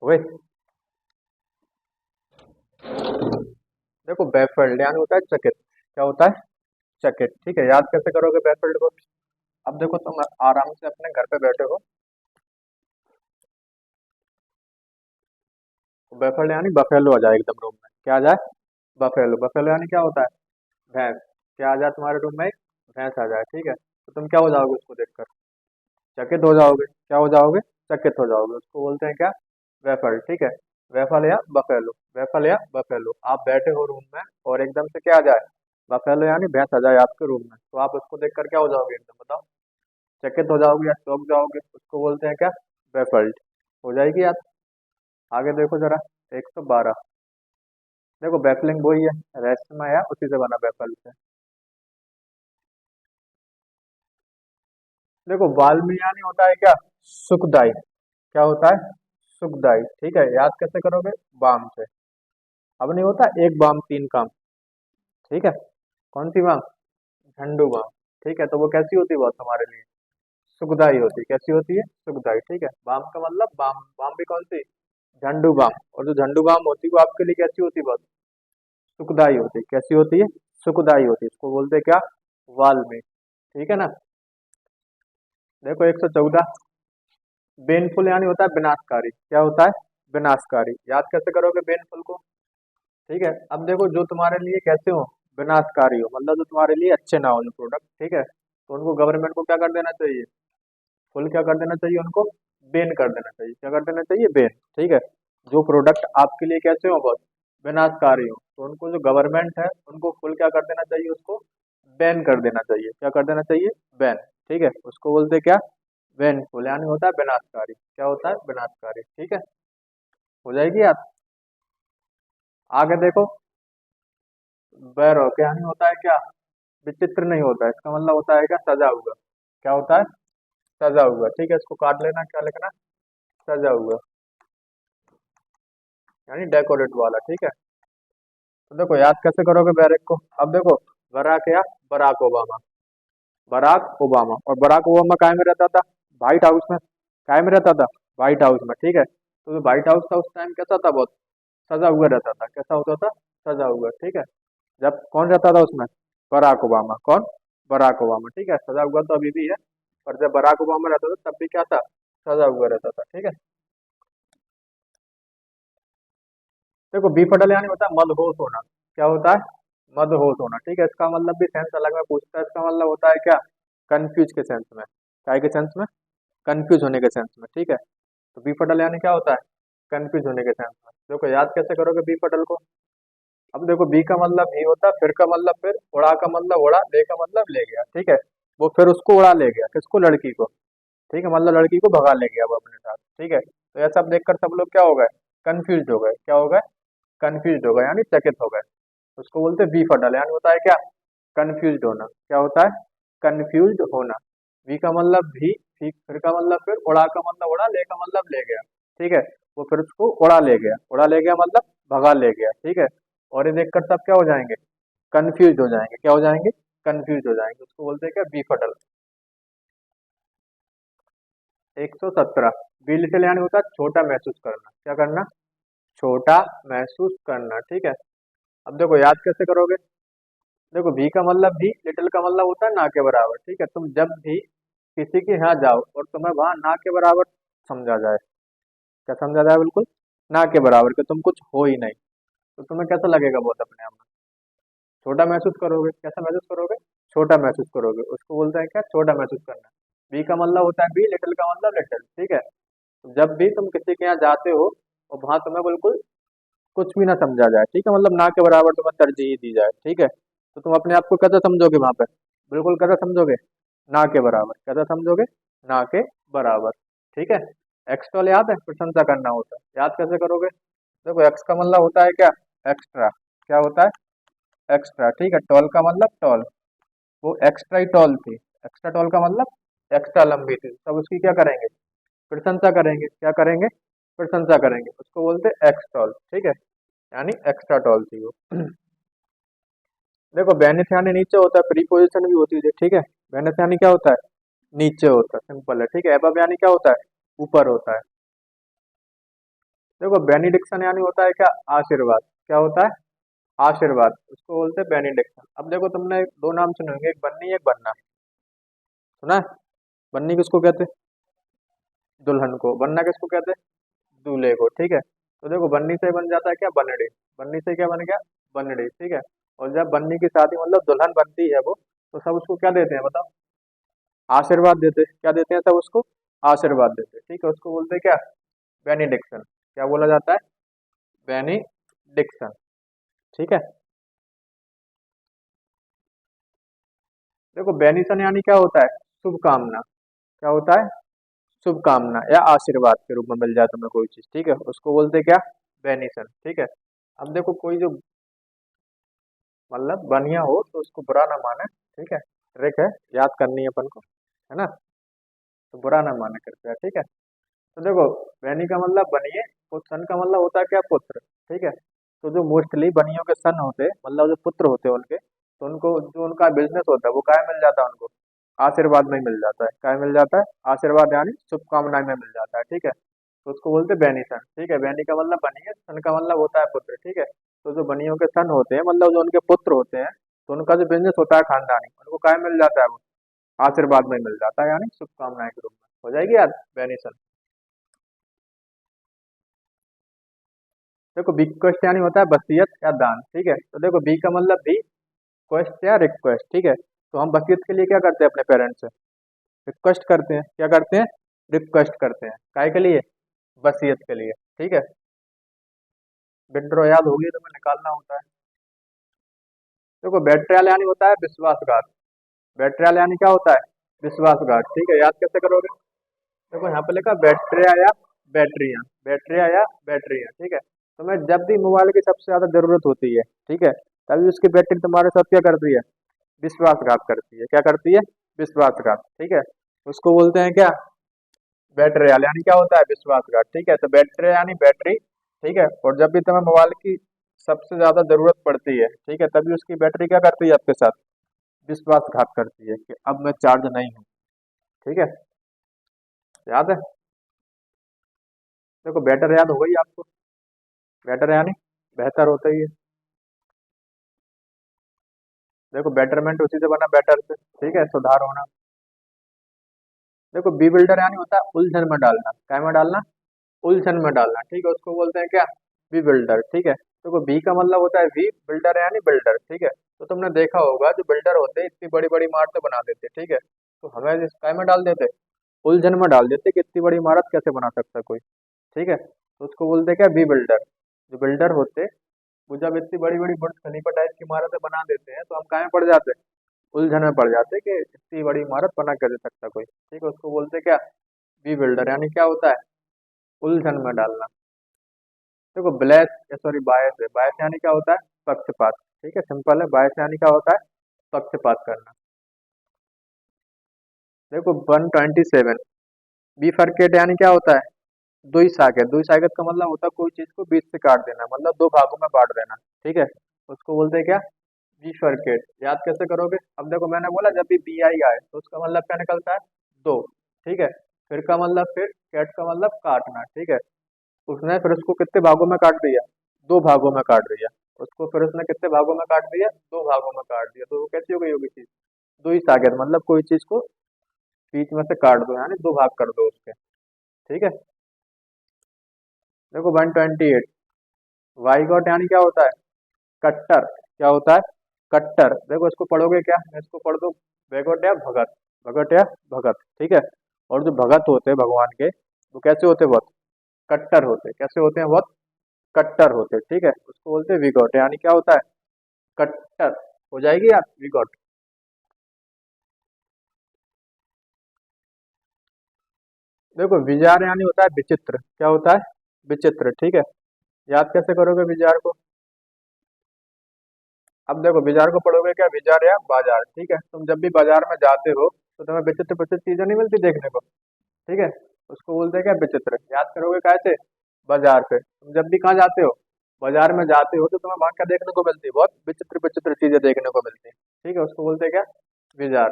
हुए। देखो बैफल्ड यानी होता है चकित। क्या होता है? चकित। ठीक है, याद कैसे करोगे बैफल्ड को? अब देखो तुम आराम से अपने घर पे बैठे हो, तो बैफल्ड यानी बफेलो आ जाए एकदम रूम में। क्या आ जाए? बफेलो। बफेलो यानी क्या होता है? भैंस। क्या आ जाए तुम्हारे रूम में? एक भैंस आ जाए। ठीक है, तो तुम क्या हो जाओगे उसको देखकर? चकित हो जाओगे। क्या हो जाओगे? चकित हो जाओगे। उसको बोलते हैं क्या? वेफल। ठीक है, वेफल या बफेलो। वेफल या बफेलो। आप बैठे हो रूम में और एकदम से क्या आ जाए? बफेलो यानी भैंस आ जाए आपके रूम में, तो आप उसको देखकर क्या हो जाओगे एकदम, बताओ? चकित हो जाओगे या चौंक जाओगे? उसको बोलते हैं क्या? बेफल्ट। हो जाएगी याद। आगे देखो जरा। 112। देखो बैफलिंग वही है, रहस्यमय है, उसी से बना बेफल से। देखो वाल्मीयानी होता है क्या? सुखदाई। क्या होता है? सुखदाई। ठीक है, याद कैसे करोगे? बाम से। अब नहीं होता एक बाम तीन काम। ठीक है, कौन सी बाम? झंडू बाम। ठीक है, तो वो कैसी होती है बहुत हमारे लिए? सुखदाई होती है। कैसी होती है? सुखदाई। ठीक है, बाम का मतलब बाम। बाम भी कौन सी? झंडू बाम। और जो झंडू बाम होती है वो आपके लिए कैसी होती है बहुत? सुखदाई होती है। कैसी होती है? सुखदाई होती है। इसको बोलते हैं क्या? वाल में। ठीक है ना। देखो 114। बेनफुल यानी होता है विनाशकारी। क्या होता है? विनाशकारी। याद कैसे करोगे बेनफुल को? ठीक है, अब देखो जो तुम्हारे लिए कैसे हो? विनाशकारी हो, मतलब जो तुम्हारे लिए अच्छे ना हो जो प्रोडक्ट। ठीक है, तो उनको गवर्नमेंट को क्या कर देना चाहिए? फुल क्या कर देना चाहिए उनको? बैन कर देना चाहिए। क्या कर देना चाहिए? बैन। ठीक है, जो प्रोडक्ट आपके लिए कैसे हो बहुत? विनाशकारी हो, तो उनको जो गवर्नमेंट है उनको फुल क्या कर देना चाहिए? उसको बैन कर देना चाहिए। क्या कर देना चाहिए? बैन। ठीक है, उसको बोलते क्या? बैनफुल यानी होता है विनाशकारी। क्या होता है? विनाशकारी। ठीक है, हो जाएगी याद। आगे देखो। बैरोक यानी होता है क्या? विचित्र नहीं होता है, इसका मतलब होता है क्या? सजा हुआ। क्या होता है? सजा हुआ। ठीक है, इसको काट लेना। क्या लिखना? सजा हुआ यानी डेकोरेट वाला। ठीक है, तो देखो याद कैसे करोगे बैरक को? अब देखो, बराक या बराक ओबामा। Barack Obama. और बराक ओबामा काय में रहता था? व्हाइट हाउस में। काय में रहता था? व्हाइट हाउस में। ठीक है, तो जो व्हाइट हाउस था उस टाइम कैसा था बहुत? सजा हुआ रहता था। कैसा होता था? सजा हुआ। ठीक है, जब कौन रहता था उसमें? Barack Obama. कौन? Barack Obama. ठीक है, सजा हुआ तो अभी भी है, पर जब बराक ओबामा रहता था तब भी क्या था? सजा हुआ रहता था। ठीक है, देखो बी फटल यानी होता है मदहोश होना। क्या होता है? मदहोश होना। ठीक है, इसका मतलब भी सेंस अलग में पूछता है। इसका मतलब होता है क्या? कंफ्यूज के सेंस में। क्या के सेंस में? कंफ्यूज होने के सेंस में। ठीक है, तो बी फटल यानी क्या होता है? कंफ्यूज होने के सेंस में। देखो याद कैसे करोगे बी फटल को? अब देखो बी का मतलब भी होता है, फिर का मतलब फिर, उड़ा का मतलब उड़ा, ले का मतलब ले गया। ठीक है, वो फिर उसको उड़ा ले गया। किसको? लड़की को। ठीक है, मतलब लड़की को भगा ले गया वो अपने साथ। ठीक है, तो यह सब देखकर सब लोग क्या हो गए? कंफ्यूज हो गए। क्या हो गए? कंफ्यूज हो गए यानी चकित हो गए। उसको बोलते हैं बी फटल यानी होता है क्या? कंफ्यूज होना। क्या होता है? कंफ्यूज होना। वी का मतलब भी, फिर का मतलब फिर, उड़ा का मतलब उड़ा, ले का मतलब ले गया। ठीक है, वो फिर उसको उड़ा ले गया। उड़ा ले गया मतलब भगा ले गया। ठीक है, और ये देखकर सब क्या हो जाएंगे? कंफ्यूज हो जाएंगे। क्या हो जाएंगे? कंफ्यूज हो जाएंगे। उसको बोलते हैं क्या? बी फटल। 117। बी लिटिल यानी होता है छोटा महसूस करना। क्या करना? छोटा महसूस करना। ठीक है, अब देखो याद कैसे करोगे? देखो भी का मतलब भी, लिटिल का मतलब होता है ना के बराबर। ठीक है, तुम जब भी किसी के यहाँ जाओ और तुम्हें वहां ना के बराबर समझा जाए। क्या समझा जाए? बिल्कुल ना के बराबर, कि तुम कुछ हो ही नहीं, तो तुम्हें कैसा लगेगा बहुत अपने आप में? छोटा महसूस करोगे। कैसा महसूस करोगे? छोटा महसूस करोगे। उसको बोलते हैं क्या? छोटा महसूस करना। बी का मतलब होता है बी, लिटिल का मतलब लिटिल। ठीक है, तो जब भी तुम किसी के यहाँ जाते हो और वहां तुम्हें बिल्कुल कुछ भी ना समझा जाए, ठीक है, मतलब ना के बराबर तुम्हें तरजीह दी जाए। ठीक है, तो तुम अपने आप को कैसे समझोगे वहां पे? बिल्कुल कैसे समझोगे? ना के बराबर। कैसे समझोगे? ना के बराबर। ठीक है, एक्सटॉल याद है? प्रशंसा करना होता है। याद कैसे करोगे? देखो एक्स का मतलब होता है क्या? एक्स्ट्रा। क्या होता है? एक्स्ट्रा। ठीक है, टॉल का मतलब टॉल। वो एक्स्ट्रा ही टॉल थी। एक्स्ट्रा टॉल का मतलब एक्स्ट्रा लंबी थी, सब उसकी क्या करेंगे? प्रशंसा करेंगे। क्या करेंगे? प्रशंसा करेंगे। उसको बोलते हैं एक्सटॉल। ठीक है, यानी एक्स्ट्रा टॉल थी वो। देखो बेनिथियानी नीचे होता है, प्रीपोजिशन भी होती है। ठीक है, बेनिथियानी क्या होता है? नीचे होता है, सिंपल है। ठीक है, एबव यानी क्या होता है? ऊपर होता है। देखो बेनिडिक्शन यानी होता है क्या, आशीर्वाद। क्या होता है, आशीर्वाद, उसको बोलते हैं बेनिडिक्शन। अब देखो तुमने दो नाम सुने होंगे, एक बन्नी एक बन्ना, सुना है? बन्नी किसको कहते हैं, दुल्हन को। बन्ना किसको कहते हैं, दूल्हे को। ठीक है, तो देखो बन्नी से बन जाता है क्या, बनड़ी। बन्नी से क्या बन गया, बनड़ी। ठीक है, और जब बन्नी की शादी मतलब दुल्हन बनती है वो, तो सब उसको क्या देते हैं बताओ, आशीर्वाद देते हैं। क्या देते हैं सब उसको, आशीर्वाद देते हैं। ठीक है, उसको बोलते हैं क्या, बेनिडिक्शन। क्या बोला जाता है, बेनिडिक्शन। ठीक है, देखो बेनिसन यानी क्या होता है, शुभकामना। क्या होता है, शुभकामना या आशीर्वाद के रूप में मिल जाए तुम्हें कोई चीज। ठीक है, उसको बोलते हैं क्या, बेनिसन। ठीक है, अब देखो कोई जो मतलब बढ़िया हो तो उसको बुरा ना माने। ठीक है, ट्रिक है, याद करनी है अपन को, है ना, तो बुरा ना माने कृपया। ठीक है, तो देखो बहनी का मतलब बनिए, और सन का मतलब होता है क्या, पुत्र। ठीक है, तो जो मोस्टली बनियों के सन होते हैं मतलब जो पुत्र होते हैं उनके, तो उनको जो उनका बिजनेस होता है वो काय मिल जाता है उनको, आशीर्वाद में मिल जाता है। काय मिल जाता है, आशीर्वाद यानी शुभकामनाएं में मिल जाता है। ठीक है, तो उसको बोलते हैं बैनी सन। ठीक है, बैनी का मतलब बनिए, सन का मतलब होता है पुत्र। ठीक है, तो जो बनियों के सन होते हैं मतलब जो उनके पुत्र होते हैं, तो उनका जो बिजनेस होता है खानदानी, उनको काय मिल जाता है वो, आशीर्वाद में मिल जाता है, यानी शुभकामनाएं के रूप में। हो जाएगी याद, बैनी सन। देखो बी क्वेस्ट यानी होता है वसीयत या दान। ठीक है, तो देखो बी का मतलब भी क्वेस्ट या रिक्वेस्ट। ठीक है, तो हम वसीयत के लिए क्या करते हैं अपने पेरेंट्स से, रिक्वेस्ट करते हैं। क्या करते हैं, रिक्वेस्ट करते हैं, काय के लिए, वसीयत के लिए। ठीक है, विड्रॉ याद होगी तो मैं निकालना होता है। देखो बेट्रियल यानी होता है विश्वासघात। बेट्रियल यानी क्या होता है, विश्वासघात। ठीक है, याद कैसे करोगे, देखो यहाँ पे लिखा बैटरिया या बैटरिया, बैटरिया या बैटरिया। ठीक है, तो मैं जब भी मोबाइल की सबसे ज्यादा जरूरत होती है, ठीक है, तभी उसकी बैटरी तुम्हारे साथ क्या करती है, विश्वासघात करती है। क्या करती है, विश्वासघात। ठीक है, उसको बोलते हैं क्या, बैटरी यानी क्या होता है, विश्वासघात। ठीक है, तो बैटरी यानी बैटरी। ठीक है, और जब भी तुम्हें मोबाइल की सबसे ज्यादा जरूरत पड़ती है, ठीक है, तभी उसकी बैटरी क्या करती है आपके साथ, विश्वासघात करती है कि अब मैं चार्ज नहीं हूँ। ठीक है, याद है, देखो बेटर याद हो गई आपको, बेटर यानी बेहतर होता ही है। देखो बेटरमेंट उसी से बना, बेटर से। ठीक है, सुधार होना। देखो बी बिल्डर यानी होता है उलझन में डालना। क्या में डालना, उलझन में डालना। ठीक है, उसको बोलते हैं क्या, बी बिल्डर। ठीक है, देखो बी का मतलब होता है वी बिल्डर यानी बिल्डर। ठीक है, तो तुमने देखा होगा जो बिल्डर होते हैं इतनी बड़ी बड़ी इमारतें बना देते। ठीक है, तो हमें जिस काय में डाल देते, उलझन में डाल देते कि इतनी बड़ी इमारत कैसे बना सकता है कोई। ठीक है, तो उसको बोलते हैं क्या, बी बिल्डर। जो बिल्डर होते, वो जब इतनी बड़ी बड़ी बुर्ज खलीफा टाइप की इमारतें बना देते हैं तो हम काय में पड़ जाते हैं, उलझन में पड़ जाते हैं कि इतनी बड़ी इमारत बना कर दे सकता कोई। ठीक है, उसको बोलते हैं क्या, बी बिल्डर। यानी क्या होता है, उलझन में डालना। देखो ब्लैस सॉरी बायस है, बायस यानी क्या होता है, पक्षपात। ठीक है, सिंपल है, बायस यानी क्या होता है, पक्षपात करना। देखो 127, बिफरकेट यानी क्या होता है, द्विसागत। द्विसागत का मतलब होता है कोई चीज को बीच से काट देना, मतलब दो भागों में बांट देना। ठीक है, उसको बोलते हैं क्या, बिफरकेट। याद कैसे करोगे, अब देखो मैंने बोला जब भी बी आई आए तो उसका मतलब क्या निकलता है, दो। ठीक है, फिर का मतलब फिर, कैट का मतलब काटना। ठीक है, उसने फिर उसको कितने भागों में काट दिया, दो भागों में काट दिया। उसको फिर उसने कितने भागों में काट दिया, दो भागों में काट दिया। तो वो कैसी हो गई होगी चीज, दो ही सागर, मतलब कोई चीज को बीच में से काट दो, यानी दो भाग कर दो उसके। ठीक है, देखो 128, वाईगॉट यानी क्या होता है, कट्टर। क्या होता है, कट्टर। देखो इसको पढ़ोगे क्या, मैं इसको पढ़ दो, वैगोट या भगत, भगत या भगत। ठीक है, और जो भगत होते हैं भगवान के, वो कैसे होते हैं, बहुत कट्टर होते हैं। कैसे होते हैं, बहुत कट्टर होते हैं। ठीक है, उसको बोलते हैं विगॉट। यानी क्या होता है, कट्टर। हो जाएगी यार, विगॉट। देखो विजार यानी होता है विचित्र। क्या होता है, विचित्र। ठीक है, याद कैसे करोगे विजार को, अब देखो विजार को पढ़ोगे क्या, विजार या बाजार। ठीक है, तुम जब भी बाजार में जाते हो तो तुम्हें विचित्र विचित्र चीजें नहीं मिलती देखने को। ठीक है, उसको बोलते हैं क्या, विचित्र। याद करोगे कैसे, बाजार पे तुम जब भी कहाँ जाते हो, बाजार में जाते हो तो तुम्हें वहां क्या देखने को मिलती है, बहुत विचित्र विचित्र चीजें देखने को मिलती है। ठीक है, उसको बोलते हैं क्या, विजार।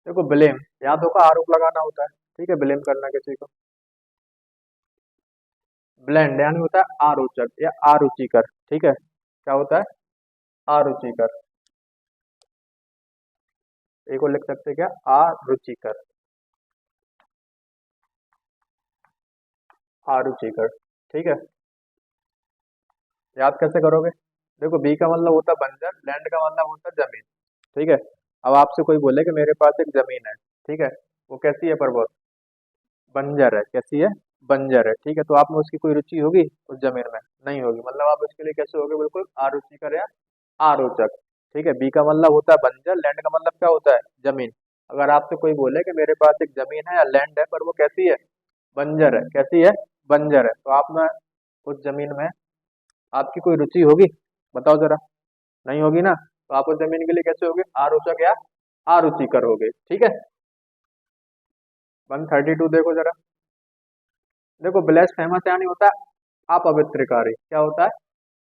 देखो ब्लेम, याद होगा आरोप लगाना होता है। ठीक है, ब्लेम करना किसी को। ब्लेंड यानी होता है आरोचक या आरुचिकर, ठीक है। क्या होता है? आरुचिकर। एक और लिख सकते हैं क्या? आरुचिकर, आरुचिकर, ठीक है। याद कैसे करोगे? देखो बी का मतलब होता है बंजर, लैंड का मतलब होता है जमीन, ठीक है। अब आपसे कोई बोले कि मेरे पास एक जमीन है, ठीक है, वो कैसी है पर्वत? बंजर है। कैसी है? बंजर है, ठीक है। तो आप में उसकी कोई रुचि होगी उस जमीन में? नहीं होगी। मतलब आप उसके लिए कैसे होगे? बिल्कुल आरुचिकर या आरोचक, ठीक है। बी का मतलब होता है बंजर, लैंड का मतलब क्या होता है? जमीन। अगर आपसे कोई बोले कि मेरे पास एक जमीन है या लैंड है पर वो कैसी है? बंजर है। कैसी है? बंजर है। तो आप में उस जमीन में आपकी कोई रुचि होगी? बताओ जरा। नहीं होगी ना। तो आप उस जमीन के लिए कैसे होगे? आरोचक या आरुचिकर होगे, ठीक है। 132 देखो जरा। देखो ब्लेस्फेमस यानी होता है अपवित्रकारी। क्या होता है?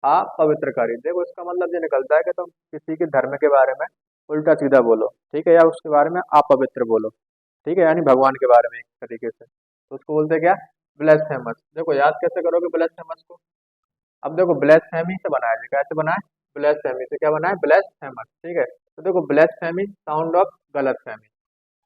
अपवित्रकारी। देखो इसका मतलब ये निकलता है कि तुम किसी के धर्म के बारे में उल्टा सीधा बोलो, ठीक है, या उसके बारे में अपवित्र बोलो, ठीक है, यानी भगवान के बारे में एक तरीके से, तो उसको बोलते हैं क्या? ब्लेस्फेमस। देखो याद कैसे करोगे ब्लेस्फेमस को? अब देखो ब्लेस्फेमी से बनाया जाए, कैसे बनाए? ब्लेस्फेमी से। क्या बनाए? ब्लेस्फेमस, ठीक है। तो देखो ब्लेस्फेमी साउंड ऑफ गलतफहमी,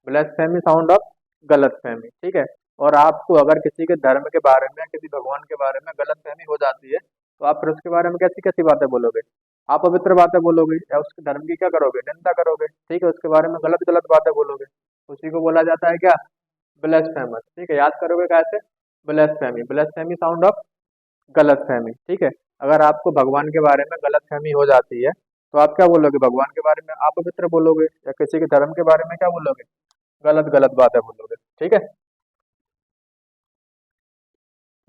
ब्लेस्फेमी साउंड ऑफ गलतफहमी, ठीक है। और आपको अगर किसी के धर्म के बारे में, किसी भगवान के बारे में गलतफहमी हो जाती है, तो आप फिर उसके बारे में कैसी कैसी बातें बोलोगे? आप पवित्र बातें बोलोगे या उसके धर्म की क्या करोगे? निंदा करोगे, ठीक है, उसके बारे में गलत गलत बातें बोलोगे। उसी को बोला जाता है क्या? ब्लेस्फेमस, ठीक है। याद करोगे कैसे? ब्लेस्फेमी, ब्लेस्फेमी साउंड ऑफ गलतफहमी, ठीक है। अगर आपको भगवान के बारे में गलतफहमी हो जाती है तो आप क्या बोलोगे? भगवान के बारे में अपवित्र बोलोगे या किसी के धर्म के बारे में क्या बोलोगे? गलत गलत बातें बोलोगे, ठीक है।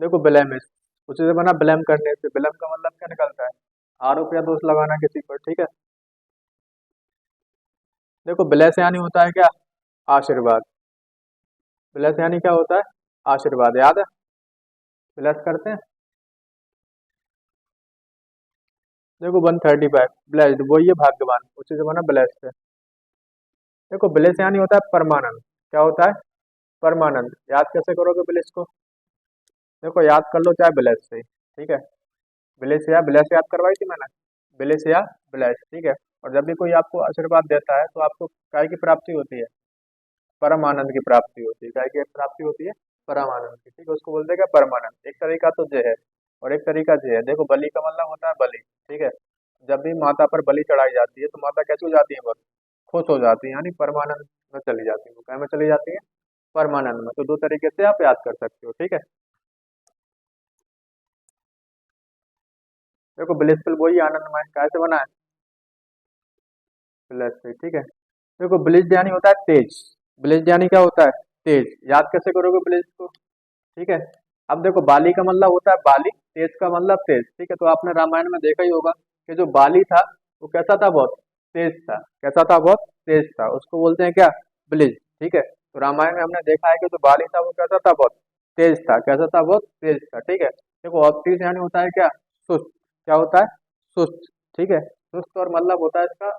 देखो ब्लेमिश, उसी से बना ब्लेम करने से। ब्लेम का मतलब क्या निकलता है? आरोप या दोष लगाना किसी पर, ठीक है। देखो ब्लेस यानी होता है क्या? आशीर्वाद। ब्लेस यानी क्या होता है? आशीर्वाद। याद है? ब्लेस करते हैं। देखो 135 ब्लेस्ड, वो ये भाग्यवान, उसी से बना ब्लेस्ड। देखो ब्लेस यानी होता है परमानंद। क्या होता है? परमानंद। याद कैसे करोगे ब्लेस को? देखो याद कर लो चाहे ब्लेस से, ठीक है। ब्लेस या ब्लेस याद करवाई थी मैंने। ब्लेस या ब्लेस, ठीक है। और जब भी कोई आपको आशीर्वाद देता है तो आपको काय की प्राप्ति होती है? परम आनंद की प्राप्ति होती है। काय की प्राप्ति होती है? परम आनंद की, ठीक है। उसको बोलते हैं क्या? परमानंद। एक तरीका तो ये है और एक तरीका ये है। देखो बलि का मतलब होता है बलि, ठीक है। जब भी माता पर बलि चढ़ाई जाती है तो माता कैसे हो जाती है? बहुत खुश हो जाती है, यानी परमानंद में चली जाती है। वो क्या में चली जाती है? परमानंद में। तो दो तरीके से आप याद कर सकते हो, ठीक है। देखो ब्लिसफुल वही आनंदमय, कैसे बना है? प्लस से, ठीक है। देखो ब्लिस्ड यानी होता है तेज। ब्लिस्ड यानी क्या होता है? तेज। याद कैसे करोगे ब्लिस्ड को? ठीक है। अब देखो बाली का मतलब होता है बाली, तेज का मतलब तेज, ठीक है। तो आपने रामायण में देखा ही होगा कि जो बाली था वो कैसा था? बहुत तेज था। कैसा था? बहुत तेज था। उसको बोलते हैं क्या? ब्लिस्ड, ठीक है। तो रामायण में हमने देखा है कि जो बाली था वो कैसा था? बहुत तेज था। कैसा था? बहुत तेज था, ठीक है। देखो ऑप्टिस यानी होता है क्या? सुस्त। क्या होता है? सुस्त, ठीक है। सुस्त और मतलब होता है इसका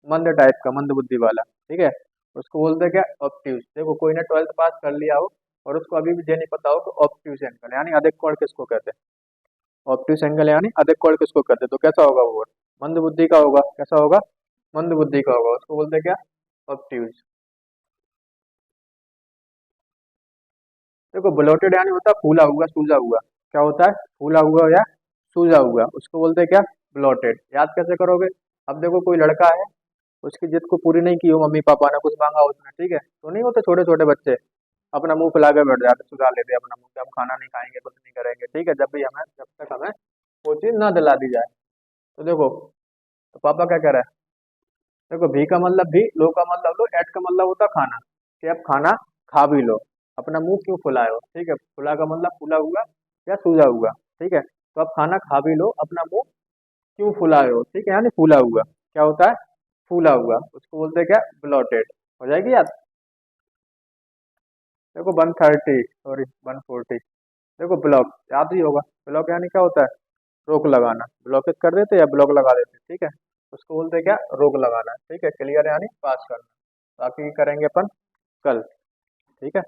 मंद टाइप का, मंद बुद्धि वाला, ठीक है। उसको बोलते हैं क्या? ऑब्ट्यूज। देखो कोई ने 12th पास कर लिया हो और उसको अभी भी ये नहीं पता हो कि ऑब्ट्यूज एंगल यानी अधिक कोण किसको कहते हैं? ऑब्ट्यूज एंगल यानी अधिक कोण किसको कहते हैं? तो कैसा होगा वो? मंद बुद्धि का होगा। कैसा होगा? मंद बुद्धि का होगा। उसको बोलते हैं क्या? ऑब्ट्यूज। देखो ब्लोटेड यानी होता है फूला हुआ, सूजा हुआ। क्या होता है? फूला हुआ या सूजा हुआ, उसको बोलते हैं क्या? ब्लोटेड। याद कैसे करोगे? अब देखो कोई लड़का है, उसकी जिद को पूरी नहीं की हो, मम्मी पापा ने कुछ मांगा उसने, ठीक है, तो नहीं होते छोटे छोटे बच्चे अपना मुंह फुला के बैठ जाते, सुधा लेते अपना मुंह कि हम खाना नहीं खाएंगे, कुछ नहीं करेंगे, ठीक है, जब तक हमें वो चीज ना दिला दी जाए। तो देखो, तो पापा क्या कह रहा है? देखो भी का मतलब भी, लो का मतलब लो, एट का मतलब होता खाना, कि अब खाना खा भी लो, अपना मुंह क्यों फुलाए हो, ठीक है। फुला का मतलब फूला हुआ या सूजा हुआ, ठीक है। तो अब खाना खा भी लो, अपना मुंह क्यों फुलाए हो, ठीक है, यानी फूला हुआ। क्या होता है? फूला हुआ। उसको बोलते हैं क्या? ब्लॉटेड। हो जाएगी याद? देखो 130, सॉरी 140। देखो ब्लॉक याद ही होगा। ब्लॉक यानी क्या होता है? रोक लगाना। ब्लॉकेज कर देते या ब्लॉक लगा देते, ठीक है। उसको बोलते हैं क्या? रोक लगाना, ठीक है। क्लियर यानी पास करना। बाकी करेंगे अपन कल, ठीक है।